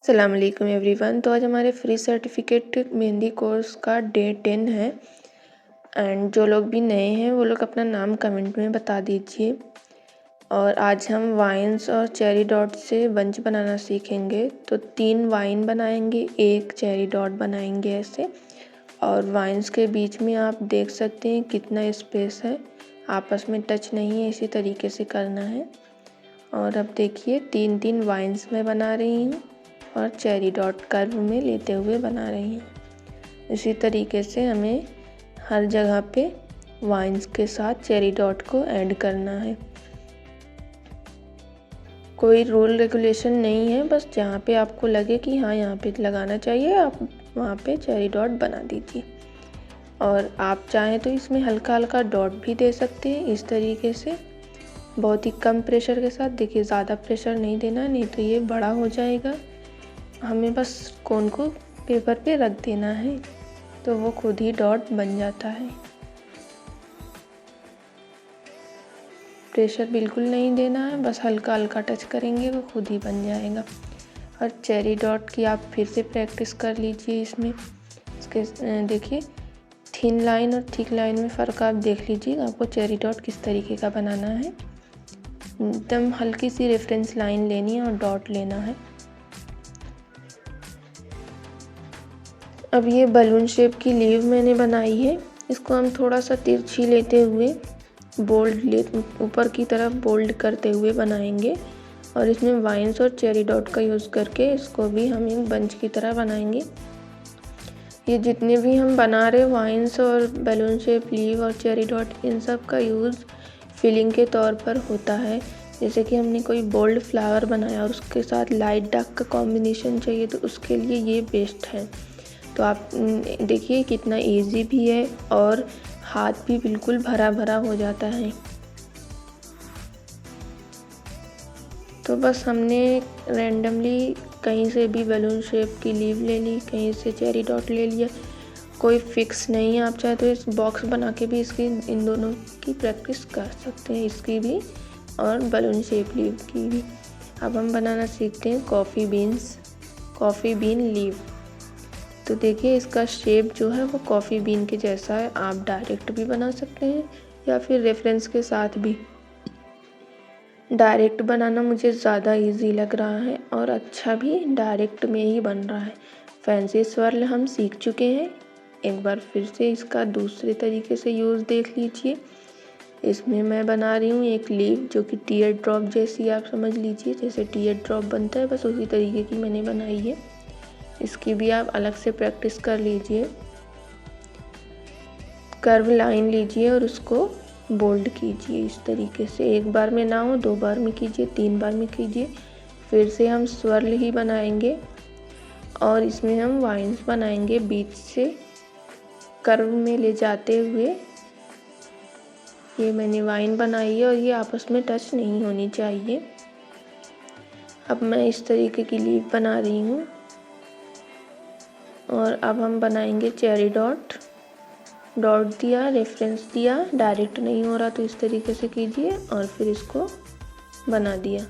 अस्सलाम वालेकुम एवरीवन। तो आज हमारे फ्री सर्टिफिकेट मेहंदी कोर्स का डे 10 है। एंड जो लोग भी नए हैं वो लोग अपना नाम कमेंट में बता दीजिए। और आज हम वाइन्स और चेरी डॉट से बंच बनाना सीखेंगे। तो 3 वाइन बनाएंगे, 1 चेरी डॉट बनाएंगे ऐसे। और वाइन्स के बीच में आप देख सकते हैं कितना स्पेस है, आपस में टच नहीं है, इसी तरीके से करना है। और अब देखिए 3 वाइन्स मैं बना रही हूँ और चेरी डॉट कर्व में लेते हुए बना रही हूँ। इसी तरीके से हमें हर जगह पे वाइन्स के साथ चेरी डॉट को ऐड करना है। कोई रूल रेगुलेशन नहीं है, बस जहाँ पे आपको लगे कि हाँ यहाँ पे लगाना चाहिए आप वहाँ पे चेरी डॉट बना दीजिए। और आप चाहें तो इसमें हल्का हल्का डॉट भी दे सकते हैं इस तरीके से, बहुत ही कम प्रेशर के साथ। देखिए ज़्यादा प्रेशर नहीं देना, नहीं तो ये बड़ा हो जाएगा। हमें बस कोन को पेपर पे रख देना है तो वो खुद ही डॉट बन जाता है। प्रेशर बिल्कुल नहीं देना है, बस हल्का हल्का टच करेंगे वो खुद ही बन जाएगा। और चेरी डॉट की आप फिर से प्रैक्टिस कर लीजिए। इसमें इसके देखिए थिन लाइन और थिक लाइन में फ़र्क आप देख लीजिए, आपको चेरी डॉट किस तरीके का बनाना है। एकदम हल्की सी रेफरेंस लाइन लेनी है और डॉट लेना है। अब ये बलून शेप की लीव मैंने बनाई है, इसको हम थोड़ा सा तिरछी लेते हुए ऊपर की तरफ बोल्ड करते हुए बनाएंगे। और इसमें वाइन्स और चेरी डॉट का यूज़ करके इसको भी हम एक बंच की तरह बनाएंगे। ये जितने भी हम बना रहे वाइन्स और बलून शेप लीव और चेरी डॉट, इन सब का यूज़ फिलिंग के तौर पर होता है। जैसे कि हमने कोई बोल्ड फ्लावर बनाया और उसके साथ लाइट डार्क का कॉम्बिनेशन चाहिए तो उसके लिए ये बेस्ट है। तो आप देखिए कितना इजी भी है और हाथ भी बिल्कुल भरा भरा हो जाता है। तो बस हमने रैंडमली कहीं से भी बलून शेप की लीव ले ली, कहीं से चेरी डॉट ले लिया, कोई फिक्स नहीं है। आप चाहे तो इस बॉक्स बना के भी इसकी इन दोनों की प्रैक्टिस कर सकते हैं, इसकी भी और बलून शेप लीव की भी। अब हम बनाना सीखते हैं कॉफ़ी बीन लीव। तो देखिए इसका शेप जो है वो कॉफ़ी बीन के जैसा है। आप डायरेक्ट भी बना सकते हैं या फिर रेफरेंस के साथ भी। डायरेक्ट बनाना मुझे ज़्यादा इजी लग रहा है और अच्छा भी डायरेक्ट में ही बन रहा है। फैंसी स्वर्ल हम सीख चुके हैं, एक बार फिर से इसका दूसरे तरीके से यूज़ देख लीजिए। इसमें मैं बना रही हूँ एक लीव जो कि टीयर ड्रॉप जैसी, आप समझ लीजिए जैसे टीयर ड्रॉप बनता है, बस उसी तरीके की मैंने बनाई है। इसकी भी आप अलग से प्रैक्टिस कर लीजिए। कर्व लाइन लीजिए और उसको बोल्ड कीजिए इस तरीके से। एक बार में ना हो 2 बार में कीजिए, 3 बार में कीजिए। फिर से हम स्वर्ल ही बनाएंगे और इसमें हम वाइन्स बनाएंगे बीच से कर्व में ले जाते हुए। ये मैंने वाइन बनाई है और ये आपस में टच नहीं होनी चाहिए। अब मैं इस तरीके की लीव बना रही हूँ और अब हम बनाएंगे चेरी डॉट दिया, रेफरेंस दिया, डायरेक्ट नहीं हो रहा तो इस तरीके से कीजिए और फिर इसको बना दिया।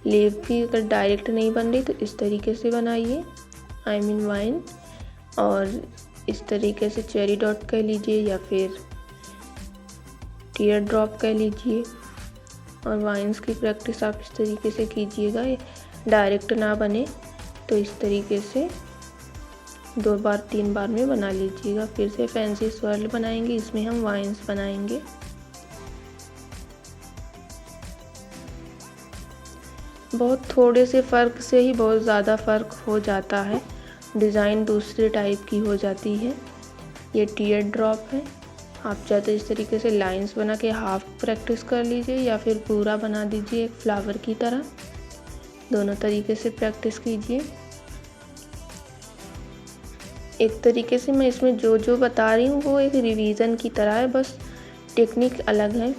लीव भी अगर डायरेक्ट नहीं बन रही तो इस तरीके से बनाइए, आई मीन वाइन। और इस तरीके से चेरी डॉट कह लीजिए या फिर टीयर ड्रॉप कह लीजिए। और वाइन्स की प्रैक्टिस आप इस तरीके से कीजिएगा, डायरेक्ट ना बने तो इस तरीके से 2 बार 3 बार में बना लीजिएगा। फिर से फैंसी स्वर्ल बनाएंगे, इसमें हम वाइन्स बनाएंगे। बहुत थोड़े से फ़र्क से ही बहुत ज़्यादा फ़र्क हो जाता है, डिज़ाइन दूसरे टाइप की हो जाती है। ये टीयर ड्रॉप है, आप चाहे तो इस तरीके से लाइंस बना के हाफ प्रैक्टिस कर लीजिए या फिर पूरा बना दीजिए एक फ्लावर की तरह। दोनों तरीके से प्रैक्टिस कीजिए। एक तरीके से मैं इसमें जो जो बता रही हूँ वो एक रिवीजन की तरह है, बस टेक्निक अलग है।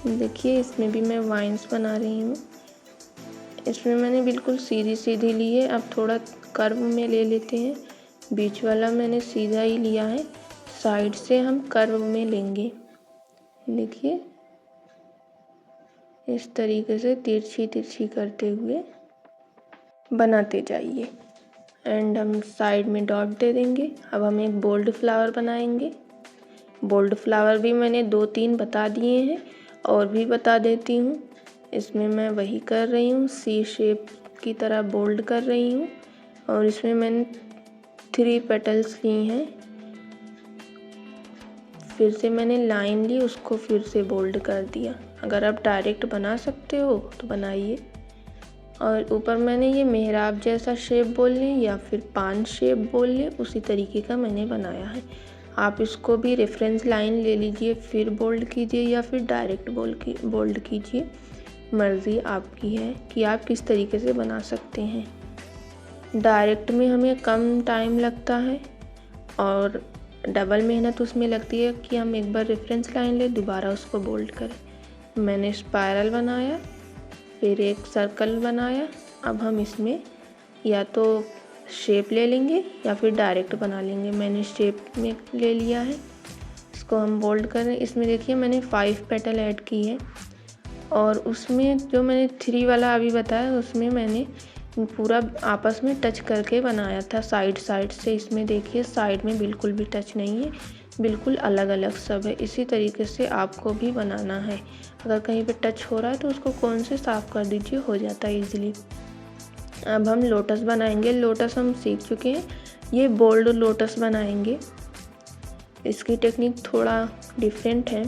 देखिए इसमें भी मैं वाइन्स बना रही हूँ। इसमें मैंने बिल्कुल सीधी सीधी ली है, अब थोड़ा कर्व में ले लेते हैं। बीच वाला मैंने सीधा ही लिया है, साइड से हम कर्व में लेंगे। देखिए इस तरीके से तिरछी तिरछी करते हुए बनाते जाइए। एंड हम साइड में डॉट दे देंगे। अब हम एक बोल्ड फ्लावर बनाएंगे। बोल्ड फ्लावर भी मैंने 2-3 बता दिए हैं और भी बता देती हूँ। इसमें मैं वही कर रही हूँ, सी शेप की तरह बोल्ड कर रही हूँ और इसमें मैंने 3 पेटल्स ली हैं। फिर से मैंने लाइन ली, उसको फिर से बोल्ड कर दिया। अगर आप डायरेक्ट बना सकते हो तो बनाइए। और ऊपर मैंने ये मेहराब जैसा शेप बोल लें या फिर पान शेप बोल लें, उसी तरीके का मैंने बनाया है। आप इसको भी रेफरेंस लाइन ले लीजिए, फिर बोल्ड कीजिए या फिर डायरेक्ट बोल्ड कीजिए। मर्ज़ी आपकी है कि आप किस तरीके से बना सकते हैं। डायरेक्ट में हमें कम टाइम लगता है और डबल मेहनत उसमें लगती है कि हम एक बार रेफरेंस लाइन लें, दोबारा उसको बोल्ड करें। मैंने स्पायरल बनाया, फिर एक सर्कल बनाया। अब हम इसमें या तो शेप ले लेंगे या फिर डायरेक्ट बना लेंगे। मैंने शेप में ले लिया है, इसको हम बोल्ड करें। इसमें देखिए मैंने 5 पेटल ऐड की है और उसमें जो मैंने 3 वाला अभी बताया उसमें मैंने पूरा आपस में टच करके बनाया था साइड से। इसमें देखिए साइड में बिल्कुल भी टच नहीं है, बिल्कुल अलग अलग सब है। इसी तरीके से आपको भी बनाना है। अगर कहीं पे टच हो रहा है तो उसको कौन से साफ़ कर दीजिए, हो जाता है इजीली। अब हम लोटस बनाएंगे। लोटस हम सीख चुके हैं, ये बोल्ड लोटस बनाएंगे। इसकी टेक्निक थोड़ा डिफरेंट है।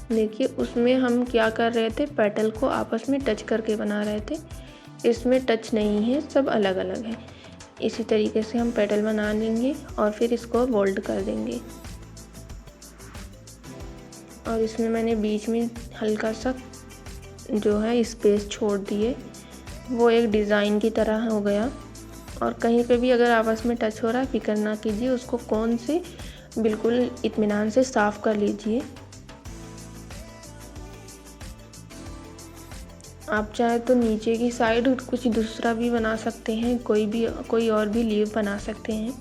देखिए उसमें हम क्या कर रहे थे, पेटल को आपस में टच करके बना रहे थे। इसमें टच नहीं है, सब अलग अलग है। इसी तरीके से हम पेटल बना लेंगे और फिर इसको बोल्ड कर देंगे। और इसमें मैंने बीच में हल्का सा जो है स्पेस छोड़ दिए, वो एक डिज़ाइन की तरह हो गया। और कहीं पे भी अगर आपस में टच हो रहा है, फिक्र ना कीजिए, उसको कोन से बिल्कुल इत्मीनान से साफ़ कर लीजिए। आप चाहे तो नीचे की साइड कुछ दूसरा भी बना सकते हैं, कोई और भी लीव बना सकते हैं।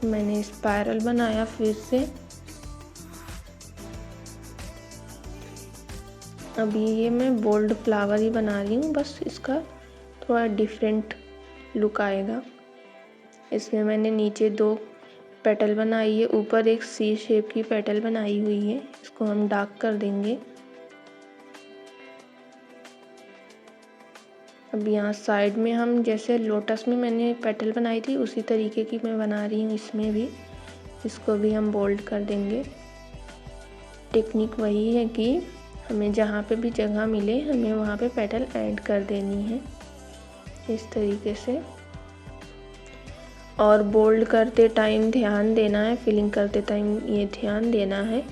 मैंने स्पाइरल बनाया फिर से। अभी ये मैं बोल्ड फ्लावर ही बना रही हूँ, बस इसका थोड़ा डिफरेंट लुक आएगा। इसमें मैंने नीचे 2 पेटल बनाई है, ऊपर एक सी शेप की पेटल बनाई हुई है। इसको हम डार्क कर देंगे। अब यहाँ साइड में हम जैसे लोटस में मैंने पेटल बनाई थी उसी तरीके की मैं बना रही हूँ इसमें भी। इसको भी हम बोल्ड कर देंगे। टेक्निक वही है कि हमें जहाँ पे भी जगह मिले हमें वहाँ पे पेटल ऐड कर देनी है इस तरीके से। और बोल्ड करते टाइम ध्यान देना है, फिलिंग करते टाइम ये ध्यान देना है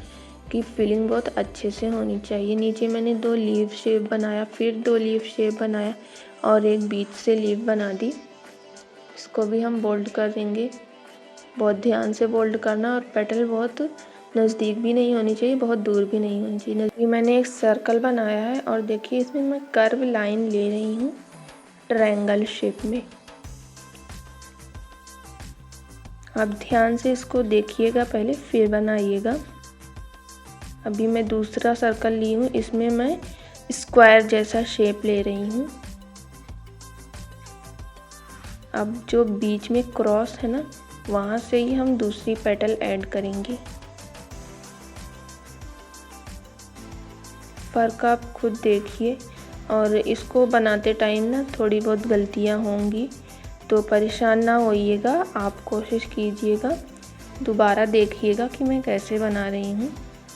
कि फिलिंग बहुत अच्छे से होनी चाहिए। नीचे मैंने 2 लीव शेप बनाया, फिर 2 लीव शेप बनाया और एक बीच से लीव बना दी। इसको भी हम बोल्ड कर देंगे। बहुत ध्यान से बोल्ड करना और पेटल बहुत नज़दीक भी नहीं होनी चाहिए, बहुत दूर भी नहीं होनी चाहिए। ये मैंने एक सर्कल बनाया है और देखिए इसमें मैं कर्व लाइन ले रही हूँ ट्रायंगल शेप में। आप ध्यान से इसको देखिएगा पहले, फिर बनाइएगा। अभी मैं दूसरा सर्कल ली हूँ, इसमें मैं स्क्वायर जैसा शेप ले रही हूँ। अब जो बीच में क्रॉस है ना, वहाँ से ही हम दूसरी पेटल ऐड करेंगे। फ़र्क आप खुद देखिए। और इसको बनाते टाइम ना थोड़ी बहुत गलतियाँ होंगी, तो परेशान ना होइएगा। आप कोशिश कीजिएगा, दोबारा देखिएगा कि मैं कैसे बना रही हूँ।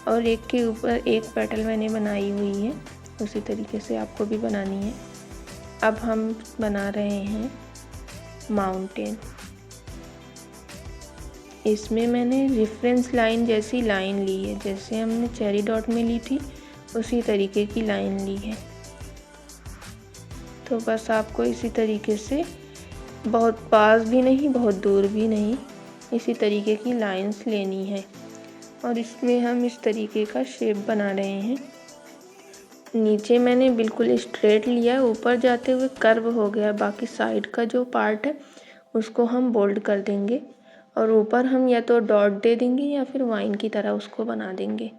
और एक के ऊपर एक पेटल मैंने बनाई हुई है, उसी तरीके से आपको भी बनानी है। अब हम बना रहे हैं माउंटेन। इसमें मैंने रेफरेंस लाइन जैसी लाइन ली है, जैसे हमने चेरी डॉट में ली थी उसी तरीके की लाइन ली है। तो बस आपको इसी तरीके से, बहुत पास भी नहीं बहुत दूर भी नहीं, इसी तरीके की लाइंस लेनी है। और इसमें हम इस तरीके का शेप बना रहे हैं। नीचे मैंने बिल्कुल स्ट्रेट लिया, ऊपर जाते हुए कर्व हो गया। बाकी साइड का जो पार्ट है उसको हम बोल्ड कर देंगे और ऊपर हम या तो डॉट दे देंगे या फिर वाइन की तरह उसको बना देंगे।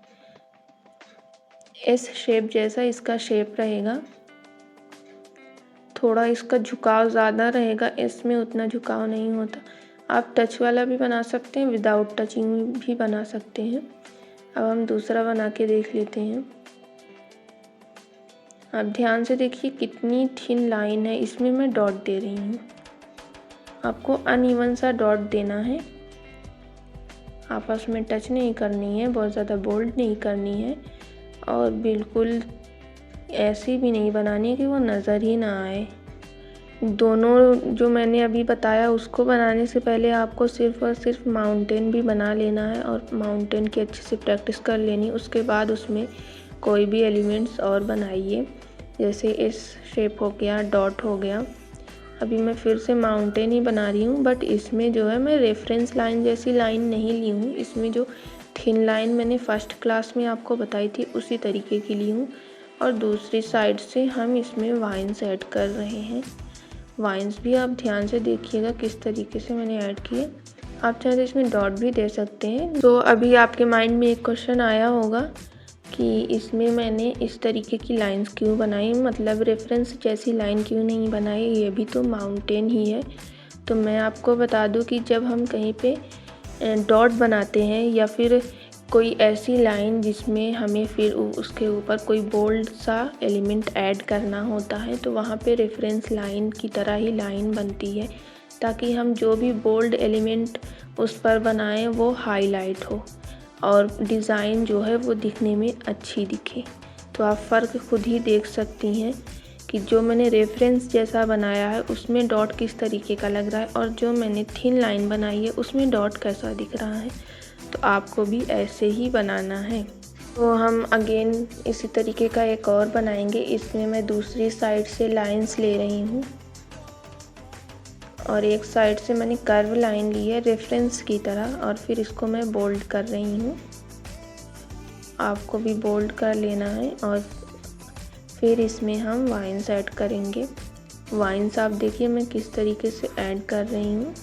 एस शेप जैसा इसका शेप रहेगा। थोड़ा इसका झुकाव ज़्यादा रहेगा, इसमें उतना झुकाव नहीं होता। आप टच वाला भी बना सकते हैं, विदाउट टचिंग भी बना सकते हैं। अब हम दूसरा बना के देख लेते हैं। आप ध्यान से देखिए कितनी थिन लाइन है, इसमें मैं डॉट दे रही हूँ। आपको अनइवन सा डॉट देना है, आपस में टच नहीं करनी है, बहुत ज़्यादा बोल्ड नहीं करनी है और बिल्कुल ऐसी भी नहीं बनानी है कि वो नज़र ही ना आए। दोनों जो मैंने अभी बताया उसको बनाने से पहले आपको सिर्फ़ और सिर्फ माउंटेन भी बना लेना है और माउंटेन की अच्छे से प्रैक्टिस कर लेनी। उसके बाद उसमें कोई भी एलिमेंट्स और बनाइए, जैसे इस शेप हो गया, डॉट हो गया। अभी मैं फिर से माउंटेन ही बना रही हूँ, बट इसमें जो है मैं रेफरेंस लाइन जैसी लाइन नहीं ली हूँ। इसमें जो थिन लाइन मैंने फर्स्ट क्लास में आपको बताई थी उसी तरीके की ली हूँ। और दूसरी साइड से हम इसमें वाइन्स ऐड कर रहे हैं। वाइन्स भी आप ध्यान से देखिएगा किस तरीके से मैंने ऐड किए। आप चाहे तो इसमें डॉट भी दे सकते हैं। तो अभी आपके माइंड में एक क्वेश्चन आया होगा कि इसमें मैंने इस तरीके की लाइंस क्यों बनाई, मतलब रेफरेंस जैसी लाइन क्यों नहीं बनाई, ये भी तो माउंटेन ही है। तो मैं आपको बता दूं कि जब हम कहीं पे डॉट बनाते हैं या फिर कोई ऐसी लाइन जिसमें हमें फिर उसके ऊपर कोई बोल्ड सा एलिमेंट ऐड करना होता है, तो वहाँ पे रेफरेंस लाइन की तरह ही लाइन बनती है, ताकि हम जो भी बोल्ड एलिमेंट उस पर बनाएं वो हाईलाइट हो और डिज़ाइन जो है वो दिखने में अच्छी दिखे। तो आप फ़र्क खुद ही देख सकती हैं कि जो मैंने रेफरेंस जैसा बनाया है उसमें डॉट किस तरीके का लग रहा है और जो मैंने थिन लाइन बनाई है उसमें डॉट कैसा दिख रहा है। तो आपको भी ऐसे ही बनाना है। तो हम अगेन इसी तरीके का एक और बनाएंगे। इसमें मैं दूसरी साइड से लाइंस ले रही हूँ और एक साइड से मैंने कर्व लाइन ली है रेफरेंस की तरह और फिर इसको मैं बोल्ड कर रही हूँ। आपको भी बोल्ड कर लेना है और फिर इसमें हम वाइन्स ऐड करेंगे। वाइन्स आप देखिए मैं किस तरीके से ऐड कर रही हूँ।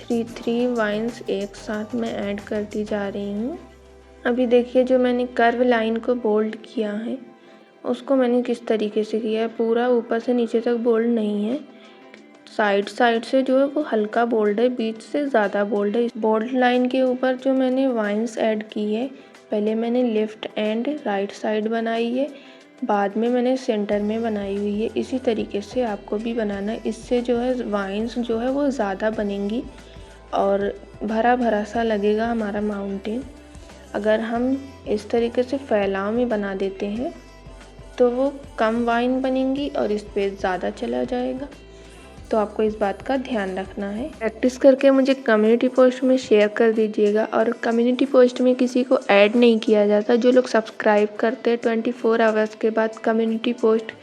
3 वाइन्स एक साथ मैं ऐड करती जा रही हूँ। अभी देखिए जो मैंने कर्व लाइन को बोल्ड किया है उसको मैंने किस तरीके से किया है, पूरा ऊपर से नीचे तक बोल्ड नहीं है, साइड से जो है वो हल्का बोल्ड है, बीच से ज़्यादा बोल्ड है। बोल्ड लाइन के ऊपर जो मैंने वाइन्स ऐड की है, पहले मैंने लेफ़्ट एंड राइट साइड बनाई है, बाद में मैंने सेंटर में बनाई हुई है। इसी तरीके से आपको भी बनाना है। इससे जो है वाइन्स जो है वो ज़्यादा बनेंगी और भरा भरा सा लगेगा हमारा माउंटेन। अगर हम इस तरीके से फैलाव में बना देते हैं तो वो कम वाइन बनेंगी और स्पेस ज़्यादा चला जाएगा। तो आपको इस बात का ध्यान रखना है। प्रैक्टिस करके मुझे कम्युनिटी पोस्ट में शेयर कर दीजिएगा। और कम्युनिटी पोस्ट में किसी को ऐड नहीं किया जाता, जो लोग सब्सक्राइब करते हैं 24 आवर्स के बाद कम्युनिटी पोस्ट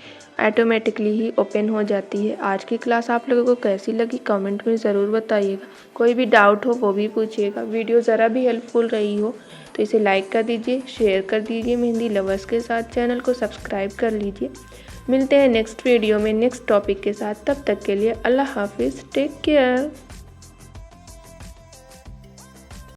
ऑटोमेटिकली ही ओपन हो जाती है। आज की क्लास आप लोगों को कैसी लगी कमेंट में ज़रूर बताइएगा। कोई भी डाउट हो वो भी पूछिएगा। वीडियो ज़रा भी हेल्पफुल रही हो तो इसे लाइक कर दीजिए, शेयर कर दीजिए मेहंदी लवर्स के साथ। चैनल को सब्सक्राइब कर लीजिए। मिलते हैं नेक्स्ट वीडियो में नेक्स्ट टॉपिक के साथ। तब तक के लिए अल्लाह हाफिज़, टेक केयर।